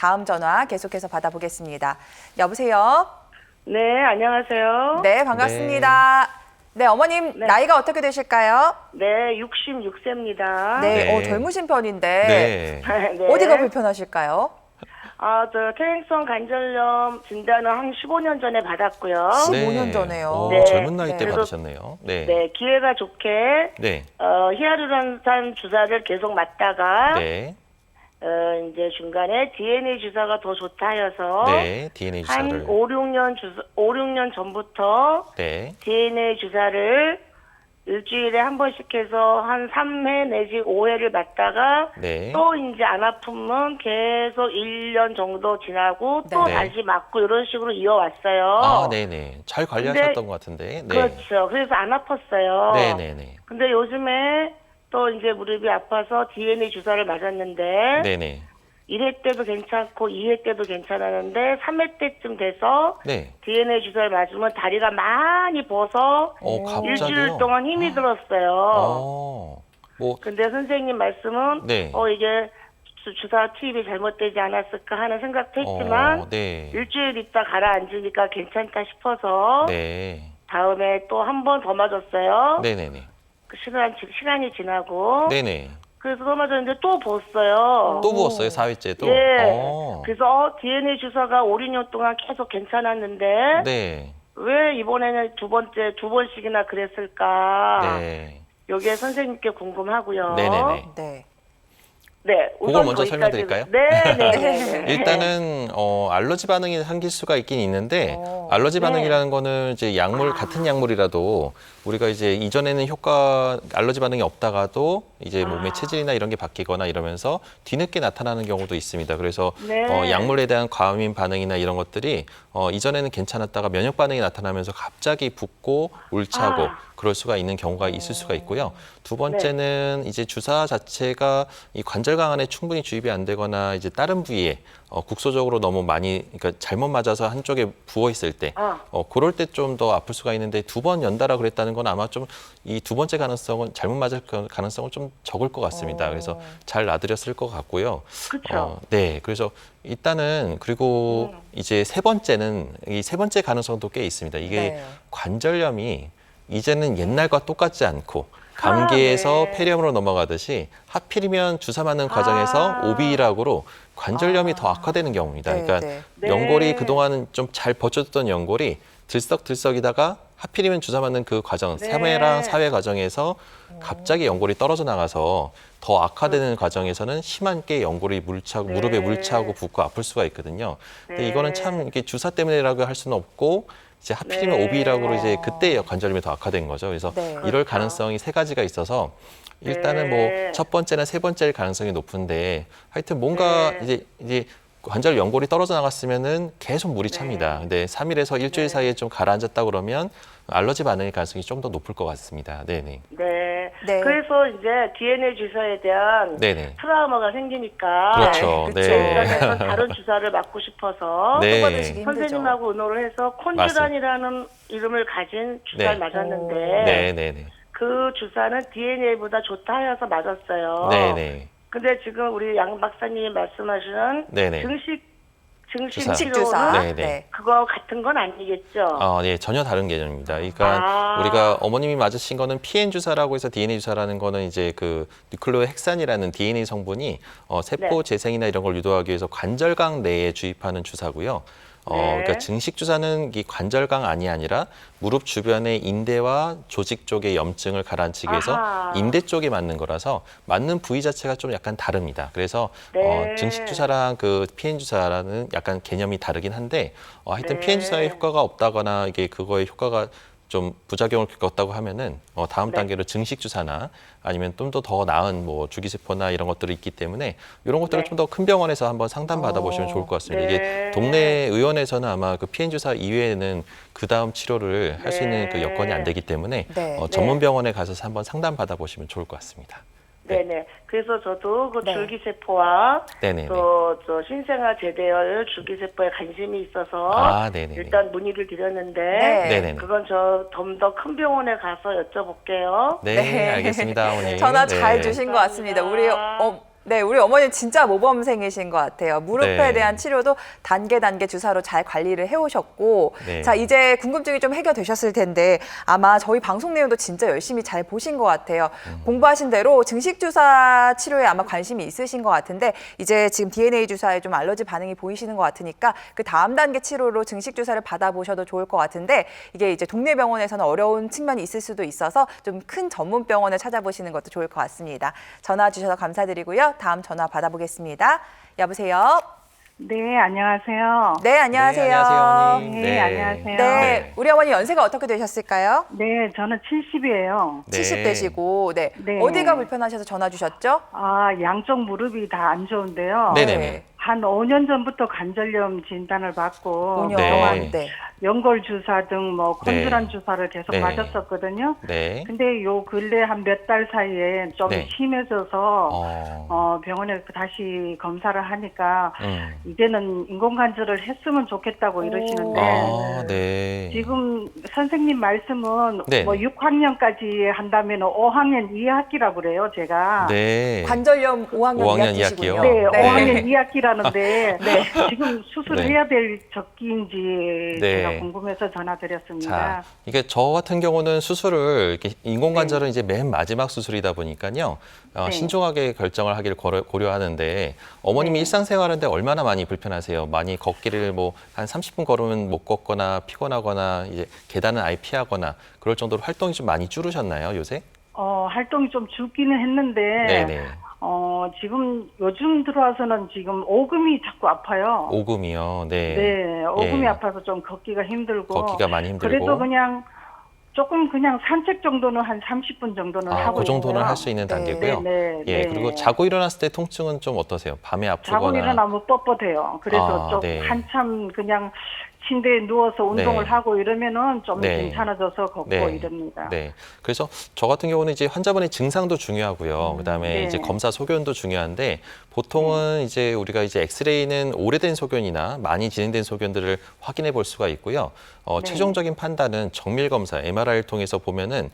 다음 전화 계속해서 받아보겠습니다. 여보세요? 네, 안녕하세요. 네, 반갑습니다. 네, 어머님 네. 나이가 어떻게 되실까요? 네, 66세입니다. 네, 네. 젊으신 편인데 네. 네. 어디가 불편하실까요? 퇴행성 관절염 진단을 한 15년 전에 받았고요. 15년 전에요. 오, 네. 젊은 나이 때 네. 받으셨네요. 네. 네, 기회가 좋게 네. 히아루론산 주사를 계속 맞다가 네. 이제 중간에 DNA 주사가 더 좋다 해서 네. DNA 한 주사를. 5, 6년 전부터 네. DNA 주사를 일주일에 한 번씩 해서 한 3회 내지 5회를 맞다가 네. 또 이제 안 아프면 계속 1년 정도 지나고 또 네. 다시 맞고 이런 식으로 이어왔어요. 아, 네네. 잘 관리하셨던 것 같은데. 네. 그렇죠. 그래서 안 아팠어요. 네네네. 근데 요즘에 또 이제 무릎이 아파서 DNA 주사를 맞았는데 네네. 1회 때도 괜찮고 2회 때도 괜찮았는데 3회 때쯤 돼서 네. DNA 주사를 맞으면 다리가 많이 부어서 갑자기요? 일주일 동안 힘이 들었어요. 뭐, 근데 선생님 말씀은 네. 이게 주사 투입이 잘못되지 않았을까 하는 생각도 했지만 네. 일주일 있다 가라앉으니까 괜찮다 싶어서 네. 다음에 또 한 번 더 맞았어요. 네네네. 그 시간이 지나고 네네. 그래서 또 맞았는데 또 부었어요. 또 부었어요, 4회째도? 예. 그래서 DNA 주사가 5, 6년 동안 계속 괜찮았는데 네. 왜 이번에는 두 번씩이나 그랬을까? 네. 여기에 선생님께 궁금하고요. 네네네. 네. 네. 그걸 우선 먼저 거기까지- 설명드릴까요? 네. 일단은 알러지 반응이 생길 수가 있긴 있는데 알러지 네. 반응이라는 거는 이제 약물 같은 약물이라도 우리가 이제 이전에는 알러지 반응이 없다가도 이제 몸의 체질이나 이런 게 바뀌거나 이러면서 뒤늦게 나타나는 경우도 있습니다. 그래서 네. 약물에 대한 과민 반응이나 이런 것들이 이전에는 괜찮았다가 면역 반응이 나타나면서 갑자기 붓고 울차고 그럴 수가 있는 경우가 있을 수가 있고요. 두 번째는 이제 주사 자체가 이 관절강 안에 충분히 주입이 안 되거나 이제 다른 부위에 국소적으로 너무 많이 그러니까 잘못 맞아서 한쪽에 부어 있을 때 그럴 때 좀 더 아플 수가 있는데 두 번 연달아 그랬다는 건 아마 좀 이 두 번째 가능성은 잘못 맞을 가능성은 좀 적을 것 같습니다. 그래서 잘 놔드렸을 것 같고요. 그쵸. 네, 그래서 일단은 그리고 이제 이 세 번째 가능성도 꽤 있습니다. 이게 네. 관절염이 이제는 옛날과 똑같지 않고 감기에서 네. 폐렴으로 넘어가듯이 하필이면 주사 맞는 과정에서 오비일학으로 관절염이 더 악화되는 경우입니다. 네, 그러니까 네. 연골이 그동안은 좀 잘 버텨줬던 연골이 들썩들썩이다가 하필이면 주사 맞는 그 과정, 네. 3회랑 4회 과정에서 갑자기 연골이 떨어져 나가서 더 악화되는 과정에서는 심하게 연골이 무릎에 물차고 붓고 아플 수가 있거든요. 근데 이거는 참 이게 주사 때문이라고 할 수는 없고 이제 하필이면 네. 오비라고 이제 그때 관절염이 더 악화된 거죠. 그래서 네. 이럴 가능성이 세 가지가 있어서 일단은 네. 뭐 첫 번째나 세 번째일 가능성이 높은데 하여튼 뭔가 이제 관절 연골이 떨어져 나갔으면은 계속 물이 찹니다. 근데 3일에서 일주일 사이에 좀 가라앉았다 그러면 알러지 반응의 가능성이 좀 더 높을 것 같습니다. 네네. 네. 네. 그래서 이제 DNA 주사에 대한 네네. 트라우마가 생기니까 그렇죠. 그쵸. 네. 일단은 다른 주사를 맞고 싶어서 네. 받으시기 힘들죠. 선생님하고 의논을 해서 콘주란이라는 이름을 가진 주사를 네. 맞았는데 네네네. 그 주사는 DNA보다 좋다 해서 맞았어요. 네네. 근데 지금 우리 양 박사님이 말씀하시는 네네. 증식 주사. 치료는 네, 네. 네. 그거 같은 건 아니겠죠? 네, 전혀 다른 개념입니다. 그러니까 우리가 어머님이 맞으신 거는 PN 주사라고 해서 DNA 주사라는 거는 이제 그 뉴클레오 헥산이라는 DNA 성분이 세포 재생이나 이런 걸 유도하기 위해서 관절강 내에 주입하는 주사고요. 그러니까 증식 주사는 이 관절강 안이 아니라 무릎 주변의 인대와 조직 쪽의 염증을 가라앉히기 위해서 아하. 인대 쪽에 맞는 거라서 맞는 부위 자체가 좀 약간 다릅니다. 그래서 네. 증식 주사랑 그 PN 주사라는 약간 개념이 다르긴 한데 하여튼 네. PN 주사에 효과가 없다거나 이게 그거의 효과가 좀 부작용을 겪었다고 하면은 다음 네. 단계로 증식 주사나 아니면 좀 더 나은 뭐 주기세포나 이런 것들이 있기 때문에 이런 것들을 네. 좀 더 큰 병원에서 한번 상담 받아보시면 좋을 것 같습니다. 네. 이게 동네 의원에서는 아마 그 PN 주사 이외에는 그 다음 치료를 할 수 있는 그 여건이 안 되기 때문에 네. 전문 병원에 가서 한번 상담 받아보시면 좋을 것 같습니다. 네네. 그래서 저도 그 네. 줄기세포와 네네네. 저 신생아 제대열 줄기세포에 관심이 있어서 네네네. 일단 문의를 드렸는데 네. 네네네. 그건 저 좀 더 큰 병원에 가서 여쭤볼게요. 네, 네. 알겠습니다, 어머니. 전화 네. 잘 주신 것 같습니다. 우리 네, 우리 어머님 진짜 모범생이신 것 같아요. 무릎에 네. 대한 치료도 단계 주사로 잘 관리를 해오셨고, 네. 자, 이제 궁금증이 좀 해결되셨을 텐데 아마 저희 방송 내용도 진짜 열심히 잘 보신 것 같아요. 공부하신 대로 증식주사 치료에 아마 관심이 있으신 것 같은데 이제 지금 DNA 주사에 좀 알러지 반응이 보이시는 것 같으니까 그 다음 단계 치료로 증식주사를 받아보셔도 좋을 것 같은데 이게 이제 동네 병원에서는 어려운 측면이 있을 수도 있어서 좀 큰 전문 병원을 찾아보시는 것도 좋을 것 같습니다. 전화 주셔서 감사드리고요. 다음 전화 받아보겠습니다. 여보세요? 네, 안녕하세요. 네, 안녕하세요. 네, 안녕하세요, 어머니. 네, 안녕하세요. 네, 우리 어머니 연세가 어떻게 되셨을까요? 네, 저는 70이에요. 네. 70대시고, 네. 네. 어디가 불편하셔서 전화 주셨죠? 아, 양쪽 무릎이 다 안 좋은데요. 네네네. 한 5년 전부터 관절염 진단을 받고 5년. 네. 네. 연골 주사 등 뭐 콘드란 네. 주사를 계속 네. 맞았었거든요. 네. 근데 요 근래 한 몇 달 사이에 좀 네. 심해져서 병원에 다시 검사를 하니까 이제는 인공관절을 했으면 좋겠다고 이러시는데 아, 네. 지금 선생님 말씀은 네. 뭐 6학년까지 한다면 5학년 2학기라고 그래요, 제가. 네. 관절염 5학년 5학년 2학기시군요. 2학기요? 네, 네. 5학년 2학기라는데 네. 지금 수술을 네. 해야 될 적기인지 네. 제가 궁금해서 전화드렸습니다. 자, 이게 저 같은 경우는 수술을 이렇게 인공관절은 이제 맨 마지막 수술이다 보니까요. 네. 신중하게 결정을 하기를 고려하는데 어머님이 네. 일상생활하는데 얼마나 많이 불편하세요? 많이 걷기를 뭐 한 30분 걸으면 못 걷거나 피곤하거나 이제 계단은 아예 피하거나 그럴 정도로 활동이 좀 많이 줄으셨나요, 요새? 활동이 좀 줄기는 했는데 네네. 지금 요즘 들어와서는 지금 오금이 자꾸 아파요. 오금이요. 네. 네, 오금이 예. 아파서 좀 걷기가 힘들고. 걷기가 많이 힘들고. 그래도 그냥 조금 그냥 산책 정도는 한 30분 정도는 하고 그 정도는 있고요. 할 수 있는 네. 단계고요. 네, 예, 네. 그리고 자고 일어났을 때 통증은 좀 어떠세요? 밤에 아프거나. 자고 일어나면 뻣뻣해요. 그래서 좀 네. 한참 그냥 침대에 누워서 운동을 네. 하고 이러면은 좀 네. 괜찮아져서 걷고 네. 이럽니다. 네. 그래서 저 같은 경우는 이제 환자분의 증상도 중요하고요. 그다음에 네. 이제 검사 소견도 중요한데 보통은 이제 우리가 이제 엑스레이는 오래된 소견이나 많이 진행된 소견들을 확인해 볼 수가 있고요. 네. 최종적인 판단은 정밀 검사, MRI를 통해서 보면은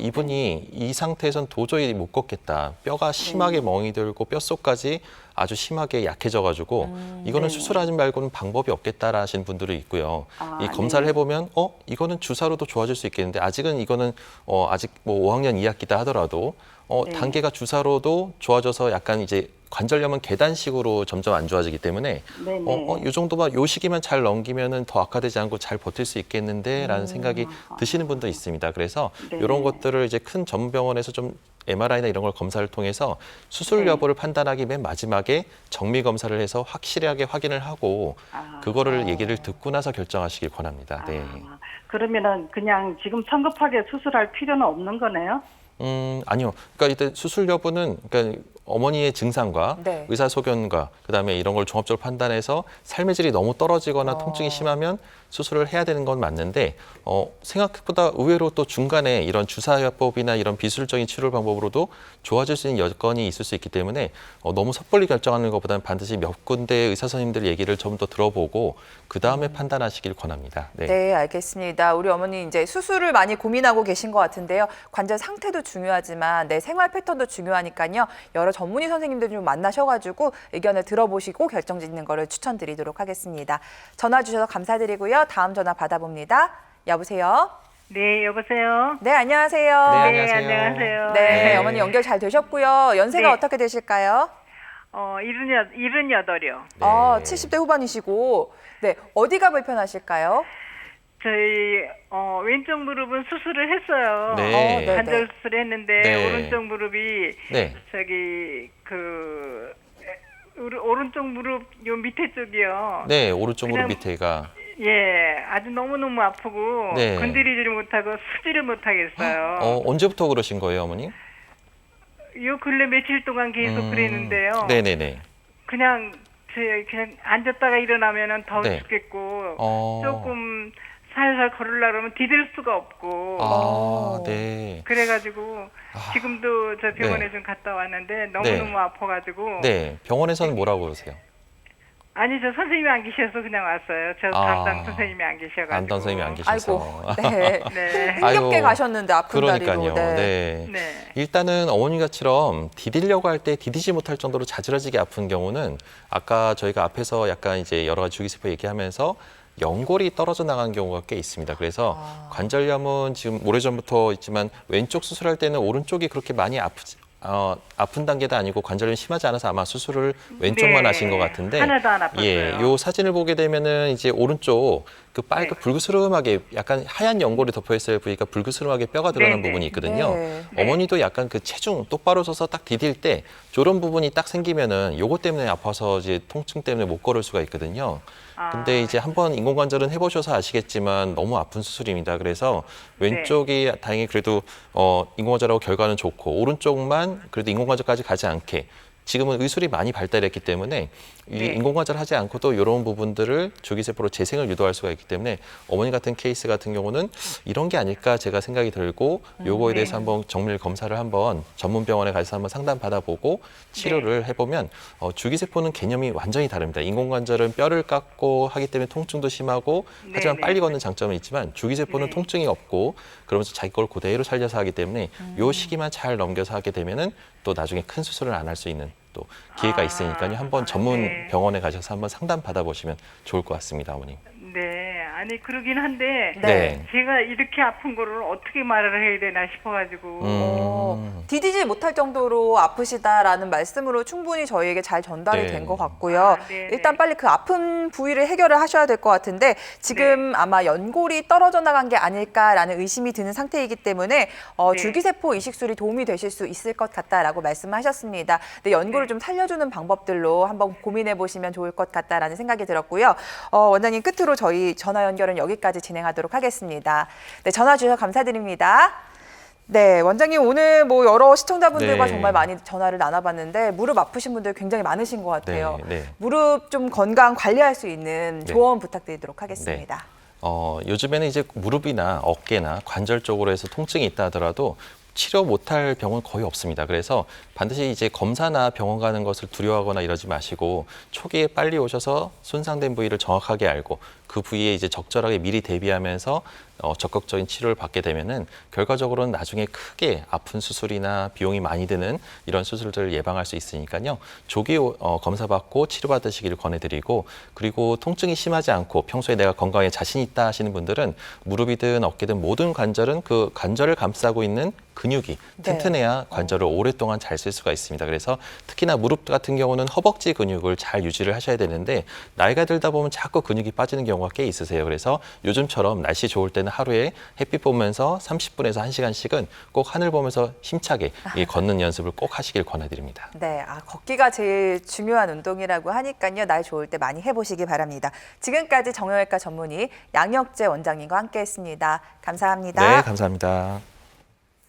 이분이 이 상태에선 도저히 못 걷겠다. 뼈가 심하게 멍이 들고 뼛속까지 아주 심하게 약해져가지고 이거는 네. 수술하지 말고는 방법이 없겠다라 하시는 분들이 있고요. 아, 이 검사를 네. 해보면 이거는 주사로도 좋아질 수 있겠는데 아직은 이거는 아직 뭐 5학년 2학기다 하더라도 네. 단계가 주사로도 좋아져서 약간 이제 관절염은 계단식으로 점점 안 좋아지기 때문에 네네. 이 정도만 요 시기만 잘 넘기면은 더 악화되지 않고 잘 버틸 수 있겠는데라는 생각이 드시는 분도 있습니다. 그래서 네네. 이런 것들을 이제 큰 전문병원에서 좀 MRI나 이런 걸 검사를 통해서 수술 네. 여부를 판단하기 맨 마지막에 정밀 검사를 해서 확실하게 확인을 하고 그거를 얘기를 듣고 나서 결정하시길 권합니다. 네. 그러면은 그냥 지금 성급하게 수술할 필요는 없는 거네요? 아니요. 그러니까 이때 수술 여부는 그러니까 어머니의 증상과 네. 의사 소견과 그다음에 이런 걸 종합적으로 판단해서 삶의 질이 너무 떨어지거나 통증이 심하면 수술을 해야 되는 건 맞는데 생각보다 의외로 또 중간에 이런 주사요법이나 이런 비술적인 치료 방법으로도 좋아질 수 있는 여건이 있을 수 있기 때문에 너무 섣불리 결정하는 것보다는 반드시 몇 군데의 의사 선생님들 얘기를 좀 더 들어보고 그 다음에 판단하시길 권합니다. 네. 네, 알겠습니다. 우리 어머니 이제 수술을 많이 고민하고 계신 것 같은데요. 관절 상태도 중요하지만 내 생활 패턴도 중요하니까요. 여러 전문의 선생님들 좀 만나셔가지고 의견을 들어보시고 결정 짓는 거를 추천드리도록 하겠습니다. 전화 주셔서 감사드리고요. 다음 전화 받아봅니다. 여보세요? 네, 여보세요? 네, 안녕하세요. 네, 안녕하세요. 안녕하세요. 네, 네. 어머니 연결 잘 되셨고요. 연세가 네. 어떻게 되실까요? 78이요. 네. 70대 후반이시고, 네, 어디가 불편하실까요? 저희, 왼쪽 무릎은 수술을 했어요. 네. 네. 관절 수술을 했는데, 네. 오른쪽 무릎이, 네. 오른쪽 무릎 요 밑에 쪽이요. 네, 오른쪽 무릎 그냥- 밑에가 예, 아주 너무너무 아프고, 네. 건드리지를 못하고, 쓰지를 못하겠어요. 언제부터 그러신 거예요, 어머니? 요 근래 며칠 동안 계속 그랬는데요. 네네네. 그냥 앉았다가 일어나면은 더 네. 죽겠고 조금 조금 살살 걸으려고 그러면 디딜 수가 없고 네. 그래가지고 지금도 저 병원에 네. 좀 갔다 왔는데 너무너무 네. 아파가지고 네, 병원에서는 뭐라고 그러세요? 아니, 저 선생님이 안 계셔서 그냥 왔어요. 저 담당 선생님이 안 계셔가지고. 담당 선생님이 안 계셔서. 아이고, 네. 네. 힘겹게 아이고, 가셨는데 아픈 그러니까요. 다리로. 네. 네. 네. 일단은 어머니가처럼 디디려고 할 때 디디지 못할 정도로 자지러지게 아픈 경우는 아까 저희가 앞에서 약간 이제 여러 가지 주기세포 얘기하면서 연골이 떨어져 나간 경우가 꽤 있습니다. 그래서 관절염은 지금 오래전부터 있지만 왼쪽 수술할 때는 오른쪽이 그렇게 많이 아픈 단계도 아니고 관절염이 심하지 않아서 아마 수술을 왼쪽만 네. 하신 것 같은데 하나도 안 아팠어요. 예, 요 사진을 보게 되면은 이제 오른쪽 그 빨간 네. 불그스름하게 약간 하얀 연골이 덮여 있을 부위가 불그스름하게 뼈가 드러난 네, 부분이 있거든요. 네. 어머니도 약간 그 체중 똑바로 서서 딱 디딜 때 저런 부분이 딱 생기면은 요것 때문에 아파서 이제 통증 때문에 못 걸을 수가 있거든요. 근데 이제 한번 인공관절은 해보셔서 아시겠지만 너무 아픈 수술입니다. 그래서 왼쪽이 다행히 그래도 인공관절하고 결과는 좋고 오른쪽만 그래도 인공관절까지 가지 않게 지금은 의술이 많이 발달했기 때문에 이 네. 인공관절 하지 않고도 이런 부분들을 주기세포로 재생을 유도할 수가 있기 때문에 어머니 같은 케이스 같은 경우는 이런 게 아닐까 제가 생각이 들고 요거에 대해서 한번 정밀 검사를 한번 전문 병원에 가서 한번 상담 받아보고 치료를 해보면 주기세포는 개념이 완전히 다릅니다. 인공관절은 뼈를 깎고 하기 때문에 통증도 심하고 하지만 빨리 걷는 장점은 있지만 주기세포는 통증이 없고 그러면서 자기 걸 그대로 살려서 하기 때문에 요 시기만 잘 넘겨서 하게 되면은 또 나중에 큰 수술을 안 할 수 있는 또 기회가 있으니까요. 한번 전문 네. 병원에 가셔서 한번 상담 받아보시면 좋을 것 같습니다, 어머님. 네. 아니, 그러긴 한데. 네. 제가 이렇게 아픈 거를 어떻게 말을 해야 되나 싶어가지고. 디디지 못할 정도로 아프시다라는 말씀으로 충분히 저희에게 잘 전달이 네. 된 것 같고요. 네, 일단 네. 빨리 그 아픈 부위를 해결을 하셔야 될 것 같은데 지금 아마 연골이 떨어져 나간 게 아닐까라는 의심이 드는 상태이기 때문에 네. 줄기세포 이식술이 도움이 되실 수 있을 것 같다라고 말씀하셨습니다. 근데 연골을 좀 살려주는 방법들로 한번 고민해 보시면 좋을 것 같다라는 생각이 들었고요. 원장님 끝으로 저희 전화 연결은 여기까지 진행하도록 하겠습니다. 네, 전화 주셔서 감사드립니다. 네, 원장님 오늘 뭐 여러 시청자분들과 네. 정말 많이 전화를 나눠봤는데 무릎 아프신 분들 굉장히 많으신 것 같아요. 네, 네. 무릎 좀 건강 관리할 수 있는 네. 조언 부탁드리도록 하겠습니다. 요즘에는 이제 무릎이나 어깨나 관절 쪽으로 해서 통증이 있다 하더라도 치료 못할 병은 거의 없습니다. 그래서 반드시 이제 검사나 병원 가는 것을 두려워하거나 이러지 마시고 초기에 빨리 오셔서 손상된 부위를 정확하게 알고 그 부위에 이제 적절하게 미리 대비하면서 적극적인 치료를 받게 되면은 결과적으로는 나중에 크게 아픈 수술이나 비용이 많이 드는 이런 수술들을 예방할 수 있으니까요. 조기 검사 받고 치료 받으시기를 권해드리고 그리고 통증이 심하지 않고 평소에 내가 건강에 자신 있다 하시는 분들은 무릎이든 어깨든 모든 관절은 그 관절을 감싸고 있는 근육이 튼튼해야 관절을 오랫동안 잘 쓸 수가 있습니다. 그래서 특히나 무릎 같은 경우는 허벅지 근육을 잘 유지를 하셔야 되는데 나이가 들다 보면 자꾸 근육이 빠지는 경우가 꽤 있으세요. 그래서 요즘처럼 날씨 좋을 때는 하루에 햇빛 보면서 30분에서 1시간씩은 꼭 하늘 보면서 힘차게 이 걷는 연습을 꼭 하시길 권해드립니다. 네, 걷기가 제일 중요한 운동이라고 하니까요. 날 좋을 때 많이 해보시기 바랍니다. 지금까지 정형외과 전문의 양혁재 원장님과 함께했습니다. 감사합니다. 네, 감사합니다.